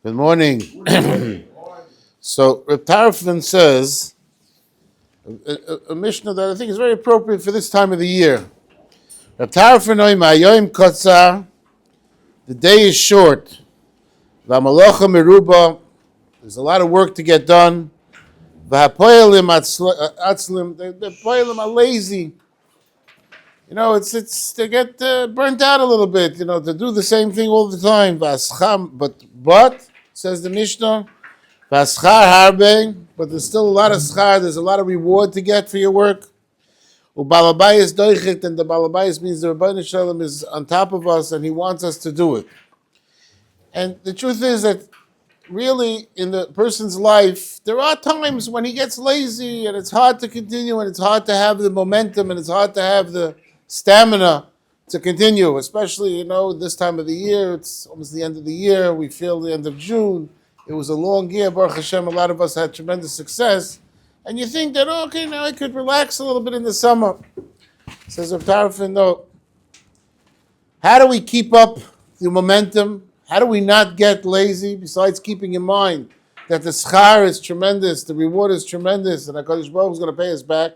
Good morning. So Reb Tarfon says a Mishnah that I think is very appropriate for this time of the year. Reb Tarfon Hayoim Kotzar, the day is short. V'hamalacha meruba, there's a lot of work to get done. V'hapoyelim atzlim, the poyelim are lazy. You know, it's they get burnt out a little bit. You know, to do the same thing all the time. V'ascham, but says the Mishnah, v'aschar harbe, but there's still a lot of schar. There's a lot of reward to get for your work. U'balabayis doichet, and the balabayis means the Rabbi Yanofsky is on top of us and he wants us to do it. And the truth is that really in the person's life, there are times when he gets lazy and it's hard to continue and it's hard to have the momentum and it's hard to have the stamina to continue, especially, you know, this time of the year. It's almost the end of the year. We feel the end of June. It was a long year. Baruch Hashem, a lot of us had tremendous success. And you think that, oh, okay, now I could relax a little bit in the summer. Says Reb Tarfon, no. How do we keep up the momentum? How do we not get lazy? Besides keeping in mind that the schar is tremendous, the reward is tremendous, and HaKadosh Baruch Hu is going to pay us back.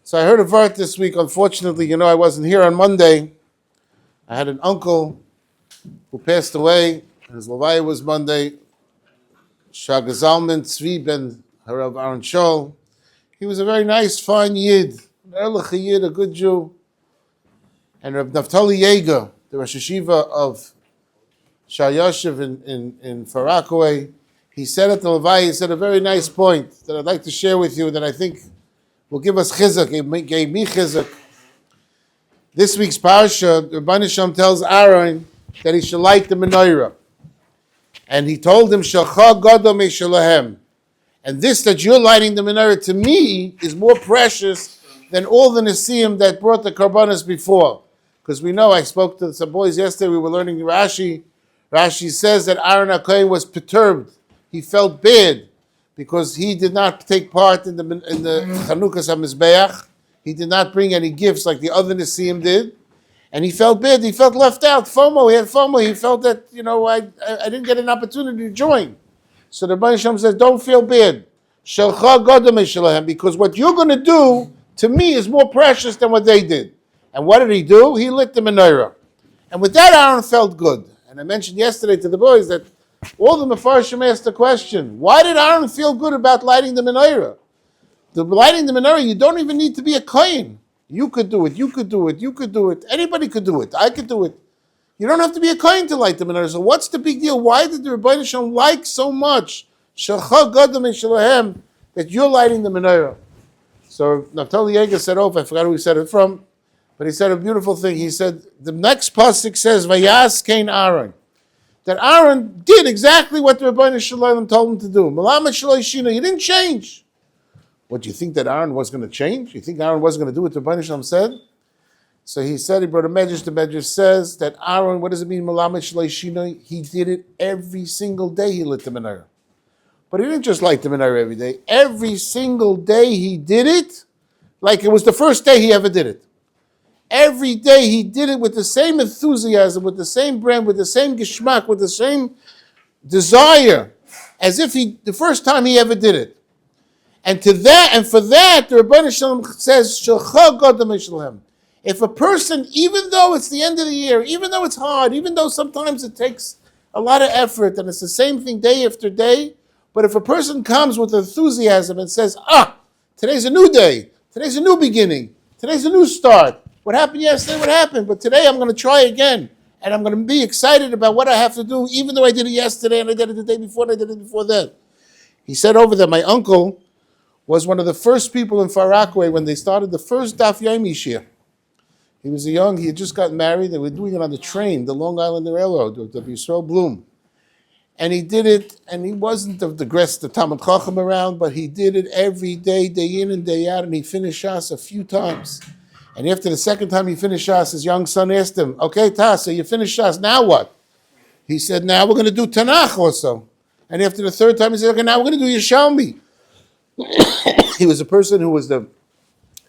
So I heard a vart this week. Unfortunately, you know, I wasn't here on Monday. I had an uncle who passed away. His levaya was Monday. Shagazalman Tzvi ben Harav Aaron Shol. He was a very nice, fine Yid, an Erlich Yid, a good Jew. And Reb Naftali Yeager, the Rosh Hashiva of Shayashiv in Farakaway, he said at the levaya, he said a very nice point that I'd like to share with you that I think will give us chizuk. It gave me chizuk. This week's parsha, Rabbi Yanofsky tells Aaron that he should light the menorah. And he told him, Shalcha Gadol Meishalahem. And this that you're lighting the menorah to me is more precious than all the Nesiim that brought the Karbanos before. Because we know, I spoke to some boys yesterday, we were learning Rashi. Rashi says that Aaron HaKohen was perturbed. He felt bad because he did not take part in the Chanukas HaMizbeach. He did not bring any gifts like the other Nesiim did. And he felt bad. He felt left out. FOMO. He had FOMO. He felt that, you know, I didn't get an opportunity to join. So the Rebbe says, don't feel bad. Shalcha Gadol Meishalahem, because what you're going to do to me is more precious than what they did. And what did he do? He lit the menorah. And with that, Aaron felt good. And I mentioned yesterday to the boys that all the Mefarshim asked the question, why did Aaron feel good about lighting the menorah? The lighting the menorah, you don't even need to be a kohen. You could do it, you could do it, you could do it. Anybody could do it. I could do it. You don't have to be a kohen to light the menorah. So what's the big deal? Why did the Rebbe Yanofsky like so much Shalcha Gadol Meishalahem that you're lighting the menorah? So Naftali Yeager said, I forgot who he said it from, but he said a beautiful thing. He said, the next pasuk says, Vayas Kain Aaron. That Aaron did exactly what the Rebbe Yanofsky told him to do. Malamet Shelo Yishina. He didn't change. What, do you think that Aaron was going to change? You think Aaron wasn't going to do what the Rebbe Yanofsky said? So he said, he brought a medrash. The medrash says that Aaron, what does it mean, Malamet Shelo Yishina? He did it every single day he lit the menorah. But he didn't just light the menorah every day. Every single day he did it like it was the first day he ever did it. Every day he did it with the same enthusiasm, with the same brand, with the same geschmack, with the same desire, as if the first time he ever did it. And for that, the Rebbe Yanofsky says, Shalcha Gadol Meishalahem. If a person, even though it's the end of the year, even though it's hard, even though sometimes it takes a lot of effort, and it's the same thing day after day, but if a person comes with enthusiasm and says, today's a new day, today's a new beginning, today's a new start. What happened yesterday, what happened? But today I'm going to try again. And I'm going to be excited about what I have to do, even though I did it yesterday and I did it the day before and I did it before that. He said over there, my uncle was one of the first people in Far Rockaway when they started the first Daf Yomi Shir. He was he had just gotten married. They were doing it on the train, the Long Island Railroad, with the Yisrael Bloom. And he did it, and he wasn't of the Talmud Chacham around, but he did it every day, day in and day out, and he finished Shas a few times. And after the second time he finished Shas, his young son asked him, okay, Tas, so you finished Shas, now what? He said, now we're going to do Tanakh also. And after the third time, he said, okay, now we're going to do Yerushalmi. He was a person who was the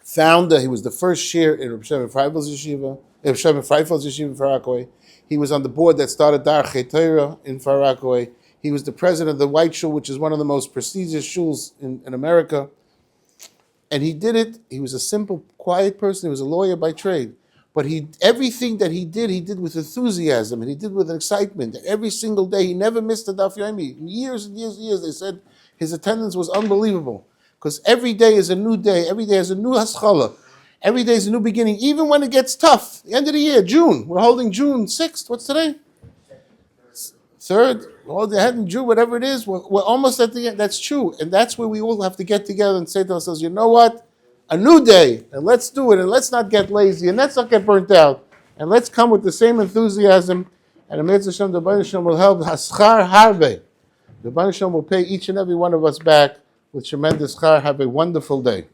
founder, he was the first shir in Reb Shimon Freifeld's yeshiva, in Far Rockaway. He was on the board that started Dar Chetera in Far Rockaway. He was the president of the White Shul, which is one of the most prestigious shuls in America. And he did it. He was a simple, quiet person. He was a lawyer by trade. But everything that he did with enthusiasm, and he did with excitement. Every single day, he never missed a Daf Yomi. Years and years and years, they said his attendance was unbelievable. Because every day is a new day. Every day is a new haskalah. Every day is a new beginning, even when it gets tough. The end of the year, June. We're holding June 6th. What's today? 3rd. We're holding ahead in June, whatever it is. We're almost at the end. That's true. And that's where we all have to get together and say to ourselves, you know what? A new day. And let's do it. And let's not get lazy. And let's not get burnt out. And let's come with the same enthusiasm. And the Mitzvah Shem, the Baruch Shem will help. Haschar harbe. The Baruch Shem will pay each and every one of us back with tremendous schar. Have a wonderful day.